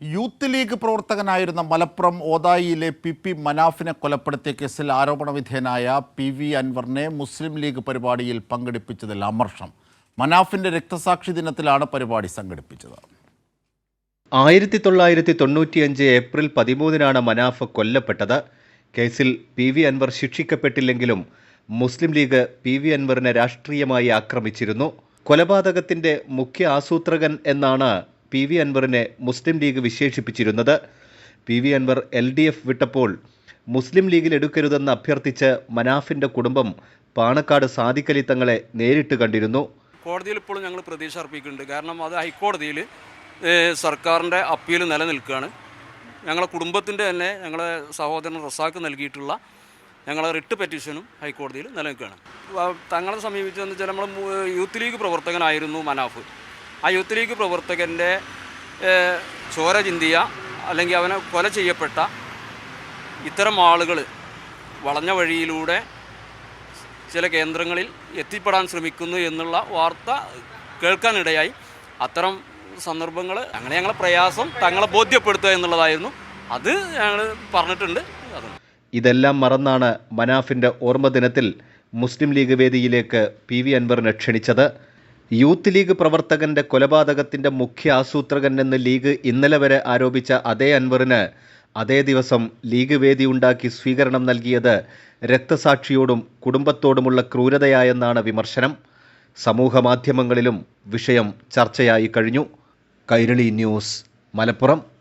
Youth league പ്രവർത്തകനായിരുന്ന Malappuram ഓദായിയിലെ P മനാഫിനെ കൊലപ്പെടുത്തിയ കേസിൽ ആരോപണ വിധേയനായ പി അൻവറിനെ മുസ്ലിം ലീഗ് പരിപാടിയിൽ പങ്കെടുപ്പിച്ചതിൽ അമർഷം. മനാഫിന്റെ രക്തസാക്ഷി ദിനത്തിലാണ് പരിപാടി സംഘടിപ്പിച്ചത്. 1995 ഏപ്രിൽ 13 മനാഫ് കൊല്ലപ്പെട്ടത്. കേസിൽ പി അൻവർ ശിക്ഷിക്കപ്പെട്ടില്ലെങ്കിലും മുസ്ലിം ലീഗ് പി അൻവറിനെ രാഷ്ട്രീയമായി ആക്രമിച്ചിരുന്നു. കൊലപാതകത്തിന്റെ മുഖ്യ ആസൂത്രകൻ എന്നാണ് പി അൻവറിനെ മുസ്ലിം ലീഗ് വിശേഷിപ്പിച്ചിരുന്നത്. പി അൻവർ LDF വിട്ടപ്പോൾ മുസ്ലിം ലീഗിൽ എടുക്കരുതെന്ന് അഭ്യർത്ഥിച്ച് മനാഫിന്റെ കുടുംബം പാണക്കാട് സാദിഖലി തങ്ങളെ നേരിട്ട് കണ്ടിരുന്നു. കോടതിയിൽ ഇപ്പോഴും ഞങ്ങൾ പ്രതീക്ഷ അർപ്പിക്കുന്നുണ്ട്. കാരണം അത് ഹൈക്കോടതിയിൽ സർക്കാരിൻ്റെ അപ്പീൽ നിലനിൽക്കുകയാണ്. ഞങ്ങളെ കുടുംബത്തിൻ്റെ തന്നെ ഞങ്ങളെ സഹോദരൻ റസാക്ക് നൽകിയിട്ടുള്ള ഞങ്ങളെ റിട്ട് പെറ്റീഷനും ഹൈക്കോടതിയിൽ നിലനിൽക്കുകയാണ്. തങ്ങളെ സമീപിച്ചതെന്ന് വെച്ചാൽ നമ്മൾ യൂത്ത് ലീഗ് പ്രവർത്തകനായിരുന്നു മനാഫ്. ആ യൂത്ത് ലീഗ് പ്രവർത്തകൻ്റെ ചോര ചിന്തിയ അല്ലെങ്കിൽ അവനെ കൊല ചെയ്യപ്പെട്ട ഇത്തരം ആളുകൾ വളഞ്ഞ വഴിയിലൂടെ ചില കേന്ദ്രങ്ങളിൽ എത്തിപ്പെടാൻ ശ്രമിക്കുന്നു എന്നുള്ള വാർത്ത കേൾക്കാനിടയായി. അത്തരം സന്ദർഭങ്ങൾ അങ്ങനെ ഞങ്ങളെ പ്രയാസം തങ്ങളെ ബോധ്യപ്പെടുത്തുക എന്നുള്ളതായിരുന്നു. അത് ഞങ്ങൾ പറഞ്ഞിട്ടുണ്ട്. ഇതെല്ലാം മറന്നാണ് മനാഫിന്റെ ഓർമ്മ ദിനത്തിൽ മുസ്ലിം ലീഗ് വേദിയിലേക്ക് പി അൻവറിനെ ക്ഷണിച്ചത്. യൂത്ത് ലീഗ് പ്രവർത്തകന്റെ കൊലപാതകത്തിന്റെ മുഖ്യ ആസൂത്രകൻ എന്ന് ലീഗ് ഇന്നലെ വരെ ആരോപിച്ച അതേ അൻവറിന് അതേ ദിവസം ലീഗ് വേദി ഉണ്ടാക്കി സ്വീകരണം നൽകിയത് രക്തസാക്ഷിയോടും കുടുംബത്തോടുമുള്ള ക്രൂരതയായെന്നാണ് വിമർശനം. സമൂഹ മാധ്യമങ്ങളിലും വിഷയം ചർച്ചയായി കഴിഞ്ഞു. കൈരളി ന്യൂസ്, മലപ്പുറം.